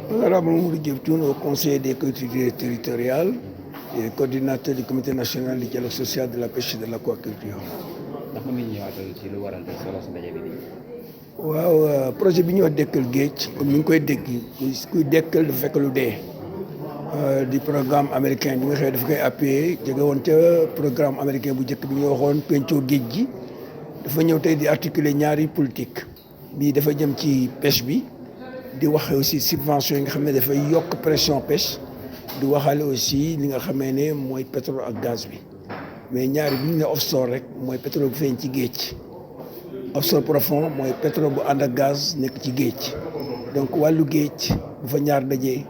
Honorable Mamadou Diop Thioune, au conseil des collectivités territoriales et coordinateur du comité national du dialogue social de la pêche et de l'aquaculture. ndax mën nañu ñëwaatal ci lu waral tey solo si ndaje bi nii. waaw projet bi ñuy wax Dekkal Géej comme ni nga koy dégg kuy dekkal dafa fekk lu dee di programme américain bi nga xam ne dafa koy appuyer jóge woon ca programme américain bu njëkk bi ñu waxoon pencoo géej gi dafa ñëw tey di articuler ñaari politique bii dafa jëm ci pêche bi di wax aussi subvention yi nga xam ne dafay yokk pression pêche di waxaale aussi li nga xamee ne mooy pétrole ak gaz bi mais ñaari bi ñu ne offshore rek mooy pétrole bu feeñ ci géej offshore profond mooy pétrole bu ànd ak gaz nekk ci géej donc wàllu géej bu fa ñaar dajee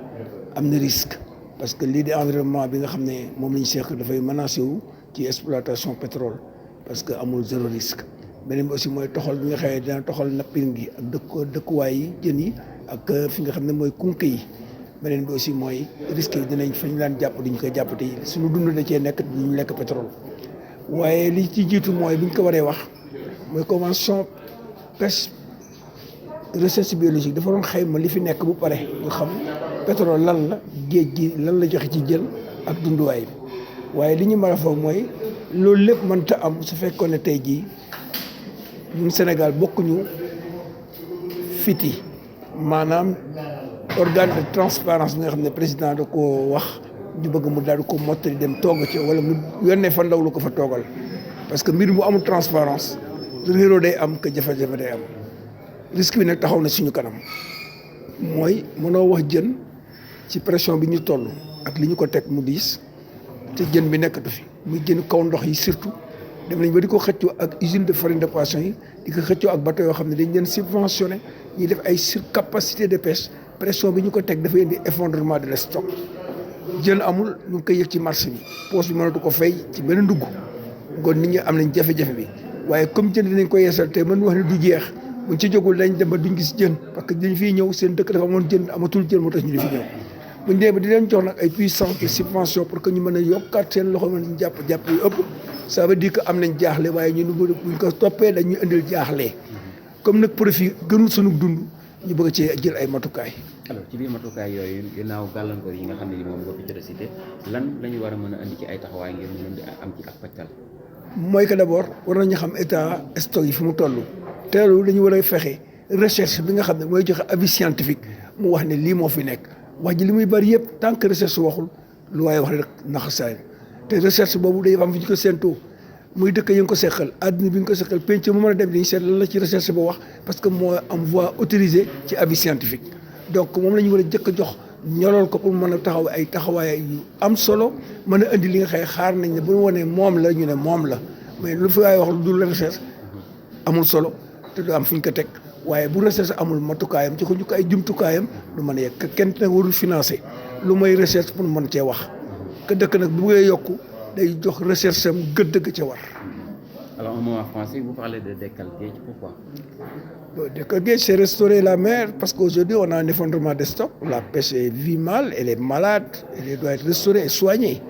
am na risque parce que lii di environnement bi nga xam ne moom la ñu seq dafay menacé wu ci exploitation pétrole parce que amul zéro risque beneen bi aussi mooy toxal bi nga xam ne dina toxal nappin gi ak dëkkuwaay yi jën yi ak fi nga xam ne mooy kunke yi beneen bi aussi mooy risque yi dinañ fa ñu daan jàpp duñ koy jàpp te suñu dund da cee nekk duñu lekk pétrole waaye li ci jiitu mooy buñ ko waree wax mooy convention pêche recherche biologique dafa doon xayma li fi nekk bu pare nga xam pétrole lan la géej gi lan la joxe ci jël ak dunduwaay bi waaye li ñu mën a foog mooy loolu lépp mënta am su fekkoon ne tey jii ñun Sénégal bokkuñu fiti maanaam organe de transparence bi nga xam ne président da koo wax ñu bëgg mu daal di ko mottali dem toog ci wala mu yónnee fa ndaw lu ko fa toogal parce que mbir mu amul transparence réeroo day am que jafe-jafe day am risque bi nag taxaw na suñu kanam mooy mënoo wax jën ci pression bi ñu toll ak li ñu ko teg mu diis te jën bi nekkatu fi muy jën kaw ndox yi surtout dem nañ ba di ko xëccoo ak usine de farine de poisson yi di ko xëccoo ak bateau yoo xam ne dañ leen subventionné ñuy def ay surcapacité de pêche pression bi ñu ko teg dafay indi effondrement de stock jën amul ñu ngi koy yëg ci marché bi poche bi mënatu ko fay ci benn ndugg kon nit ñi am nañ jafe-jafe bi waaye comme jën dinañ ko yeesal te mën wax ne du jeex buñ ci jógul dañ dem ba duñ gis jën parce que dañ fiy ñëw seen dëkk dafa amoon jën amatul jën moo tax ñu di fi ñëw buñ dee ba di leen jox nag ay puissance de subvention pour que ñu mën a yokkaat seen loxo mën jàpp yu ëpp ça veut dire que am nañ jaaxle waaye ñun buñ ko toppee dañuy indil jaaxle comme nag profit gënul sunu dund ñu bëgg cee jël ay matukaay. alors ci biir matukaay yooyu ginnaaw gàllankoor yi nga xam ne ni moom nga fi jot a cité lan la ñu war a mën a andi ci ay taxawaay ngir ñu leen di am ci ak pàccal. mooy que d'abord war nañu xam état stock yi fi mu toll teelu dañu war a fexe recherche bi nga xam ne mooy joxe avis scientifique mu wax ne lii moo fi nekk wax ji li muy bari yëpp tant que recherche waxul lu waaye wax rek naxasaay te recherche boobu day am fi ñu ko séentoo muy dëkk yi nga ko seqal àdduna bi nga ko seqal penc mu mën a dem dañuy seet lan la ci recherche ba wax parce que moo am voie autorisée ci avis scientifique donc moom la ñu war a jëkk a jox ñorool ko pour mën a taxaw ay taxawaay yu am solo mën a indi li nga xëy xaar nañ ne bu ñu wanee moom la ñu ne moom la mais lu fi waaye wax lu dul recherche amul solo te du am fu ñu ko teg waaye bu recherche amul matukaayam ci ko ñu ko ay jumtukaayam du mën a yegg kenn nag warul financé lu may recherche pour mën cee wax que dëkk nag bu ngay yokku day jox recherche am gëdd ga ca war. alors un mot en français vous parlez de Dekkal Géej pourquoi. Dekkal Géej c'est restaurer la mer parce qu'aujourd'hui on a un effondrement des stocks la pêche vit mal elle est malade elle doit être restaurée et soignée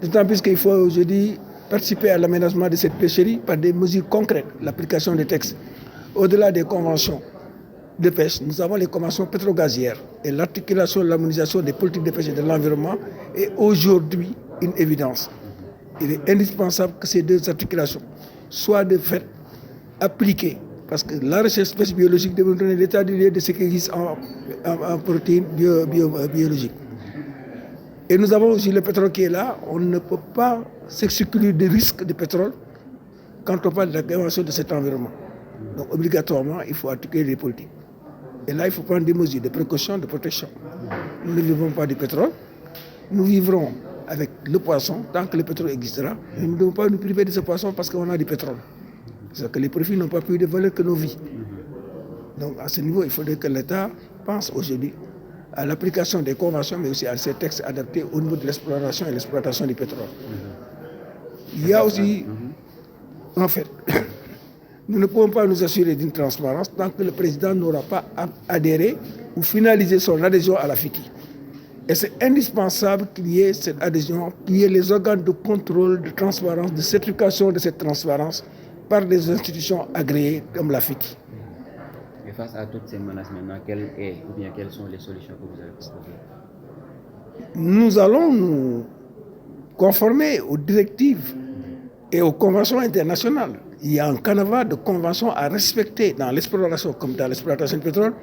d'autant plus qu'il faut aujourd'hui participer à l'aménagement de cette pêcherie par des mesures concrètes l'application des textes au-delà des conventions de pêche nous avons les conventions pétrogazières et l'articulation de l'harmonisation des politiques de pêche et de l'environnement est aujourd'hui une évidence. Il est indispensable que ces deux articulations soient de fait appliquées parce que la recherche pêche biologique devrait donner l'état du lieu de ce qui existe en protéines biologiques. Et nous avons aussi le pétrole qui est là. On ne peut pas s'exclure des risques de pétrole quand on parle de la prévention de cet environnement. Donc obligatoirement, il faut articuler les politiques. Et là, il faut prendre des mesures de précaution, de protection. Nous ne vivons pas du pétrole. Nous vivrons avec le poisson tant que le pétrole existera. Mais nous ne devons pas nous priver de ce poisson parce qu'on a du pétrole. C'est que les profits n'ont pas plus de valeur que nos vies. Donc à ce niveau, il faudrait que l'État pense aujourd'hui à l'application des conventions, mais aussi à ces textes adaptés au niveau de l'exploration et l'exploitation du pétrole. Il y a aussi, en fait, nous ne pouvons pas nous assurer d'une transparence tant que le président n'aura pas adhéré ou finalisé son adhésion à la FITI. Et c'est indispensable qu'il y ait cette adhésion, qu'il y ait les organes de contrôle, de transparence, de certification de cette transparence par des institutions agréées comme la FITI. face à toutes ces menaces maintenant, quelles sont les solutions que vous avez proposées? Nous allons nous conformer aux directives et aux conventions internationales. Il y a un canevas de conventions à respecter dans l'exploration comme dans l'exploitation du pétrole,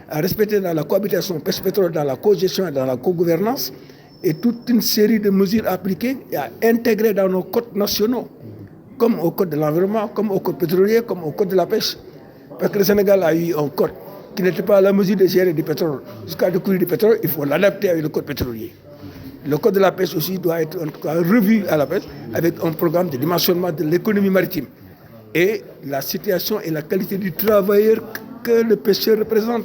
à respecter dans la cohabitation pêche-pétrole, dans la cogestion et dans la co-gouvernance, et toute une série de mesures appliquées et à intégrer dans nos codes nationaux, comme au code de l'environnement, comme au code pétrolier, comme au code de la pêche. Parce que le Sénégal a eu un code qui n'était pas à la mesure de gérer du pétrole. Jusqu'à découvrir du pétrole, il faut l'adapter avec le code pétrolier. Le code de la pêche aussi doit être en tout cas revu à la pêche avec un programme de dimensionnement de l'économie maritime. Et la situation et la qualité du travailleur que le pêcheur représente.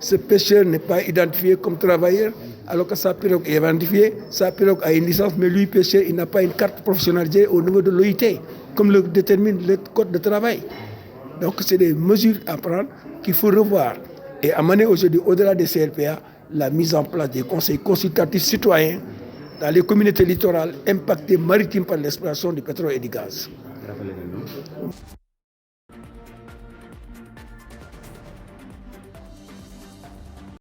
Ce pêcheur n'est pas identifié comme travailleur, alors que sa pirogue est identifiée, sa pirogue a une licence, mais lui, pêcheur, il n'a pas une carte professionnalisée au niveau de l'OIT, comme le détermine le code de travail. Donc, c'est des mesures à prendre qu'il faut revoir et amener aujourd'hui, au-delà des CLPA, la mise en place des conseils consultatifs citoyens dans les communautés littorales impactées maritimes par l'exploitation du pétrole et du gaz.